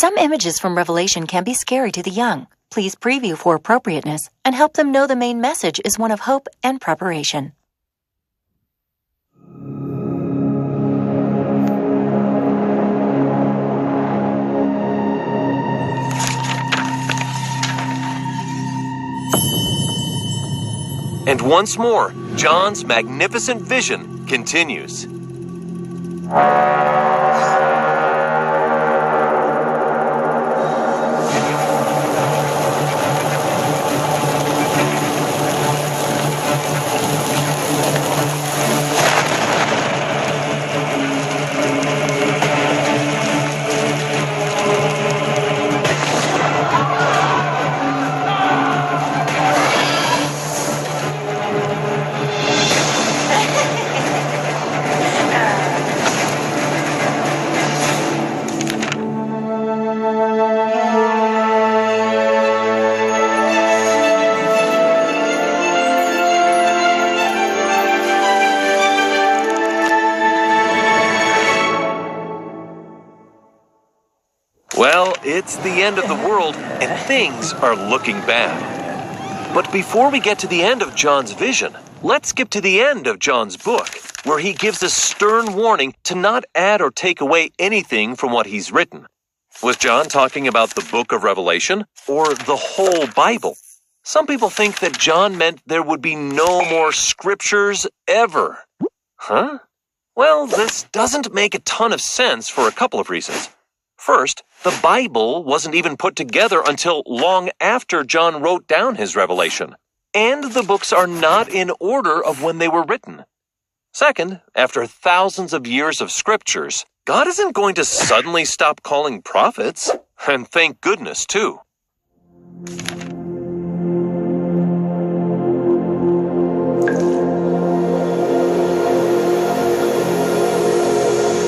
Some images from Revelation can be scary to the young. Please preview for appropriateness and help them know the main message is one of hope and preparation. And once more, John's magnificent vision continues. Well, it's the end of the world, and things are looking bad. But before we get to the end of John's vision, let's skip to the end of John's book, where he gives a stern warning to not add or take away anything from what he's written. Was John talking about the book of Revelation, or the whole Bible? Some people think that John meant there would be no more scriptures ever. Huh? Well, this doesn't make a ton of sense for a couple of reasons. First, the Bible wasn't even put together until long after John wrote down his revelation, and the books are not in order of when they were written. Second, after thousands of years of scriptures, God isn't going to suddenly stop calling prophets, and thank goodness too.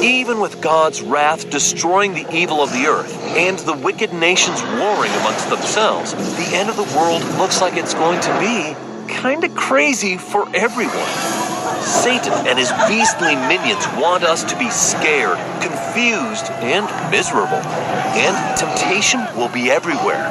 Even with God's wrath destroying the evil of the earth and the wicked nations warring amongst themselves, the end of the world looks like it's going to be kind of crazy for everyone. Satan and his beastly minions want us to be scared, confused, and miserable. And temptation will be everywhere.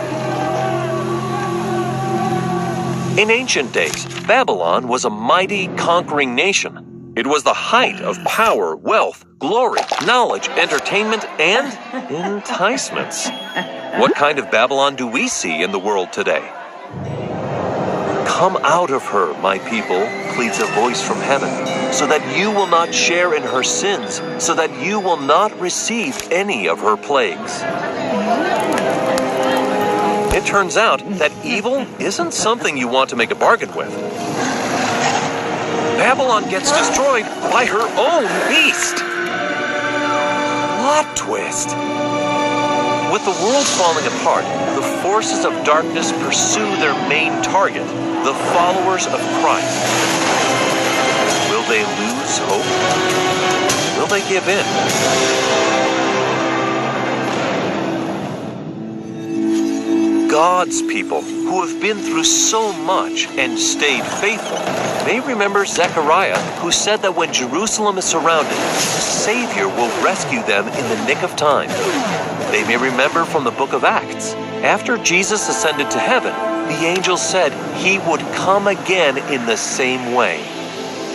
In ancient days, Babylon was a mighty, conquering nation. It was the height of power, wealth, glory, knowledge, entertainment, and enticements. What kind of Babylon do we see in the world today? Come out of her, my people, pleads a voice from heaven, so that you will not share in her sins, so that you will not receive any of her plagues. It turns out that evil isn't something you want to make a bargain with. Babylon gets destroyed by her own beast. Plot twist. With the world falling apart, the forces of darkness pursue their main target, the followers of Christ. Will they lose hope? Will they give in? God's people, who have been through so much and stayed faithful, may remember Zechariah, who said that when Jerusalem is surrounded, the Savior will rescue them in the nick of time. They may remember from the book of Acts, after Jesus ascended to heaven, the angel said he would come again in the same way.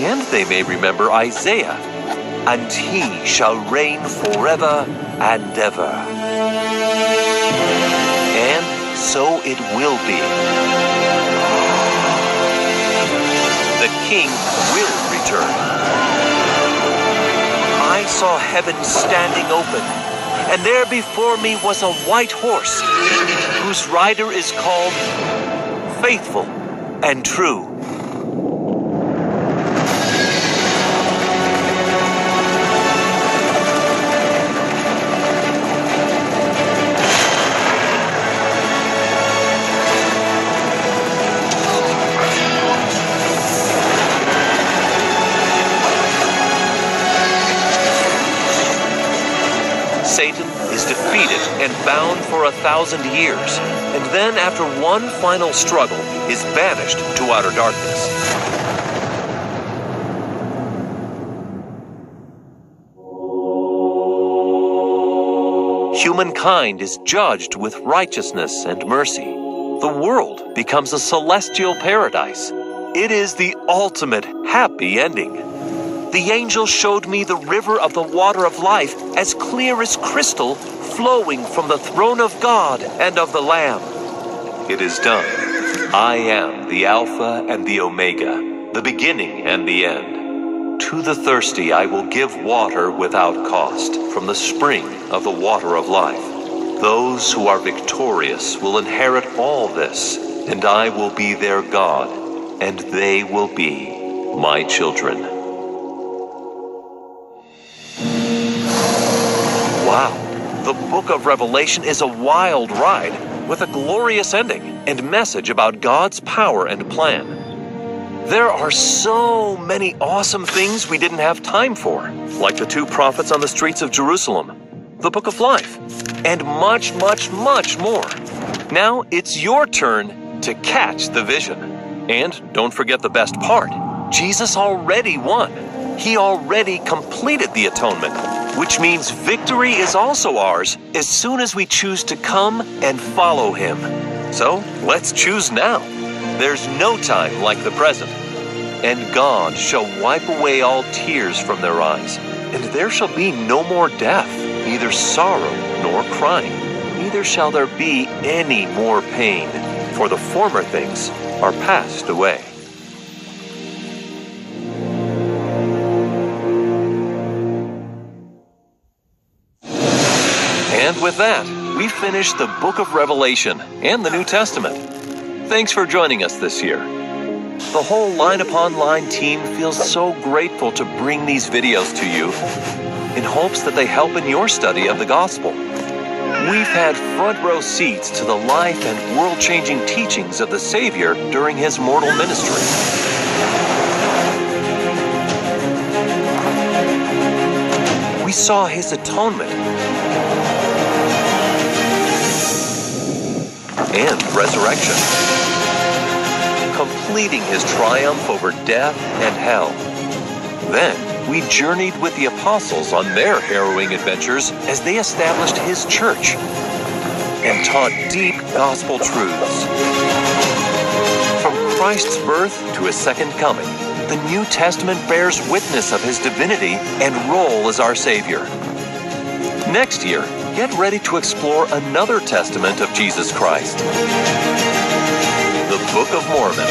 And they may remember Isaiah, and he shall reign forever and ever. And so it will be. The King will return. I saw heaven standing open, and there before me was a white horse, whose rider is called Faithful and True. Satan is defeated and bound for 1,000 years, and then after one final struggle is banished to outer darkness. Humankind is judged with righteousness and mercy. The world becomes a celestial paradise. It is the ultimate happy ending. The angel showed me the river of the water of life, as clear as crystal, flowing from the throne of God and of the Lamb. It is done. I am the Alpha and the Omega, the beginning and the end. To the thirsty I will give water without cost from the spring of the water of life. Those who are victorious will inherit all this, and I will be their God, and they will be my children. Wow, the book of Revelation is a wild ride with a glorious ending and message about God's power and plan. There are so many awesome things we didn't have time for, like the 2 prophets on the streets of Jerusalem, the book of life, and much, much, much more. Now it's your turn to catch the vision. And don't forget the best part. Jesus already won. He already completed the atonement, which means victory is also ours as soon as we choose to come and follow him. So let's choose now. There's no time like the present. And God shall wipe away all tears from their eyes, and there shall be no more death, neither sorrow nor crying, neither shall there be any more pain, for the former things are passed away. And with that, we finish the book of Revelation and the New Testament. Thanks for joining us this year. The whole Line Upon Line team feels so grateful to bring these videos to you in hopes that they help in your study of the gospel. We've had front row seats to the life and world-changing teachings of the Savior during his mortal ministry. We saw his atonement and resurrection, completing his triumph over death and hell. Then we journeyed with the apostles on their harrowing adventures as they established his church and taught deep gospel truths. From Christ's birth to his second coming, the New Testament bears witness of his divinity and role as our Savior. Next year, get ready to explore another testament of Jesus Christ, the Book of Mormon.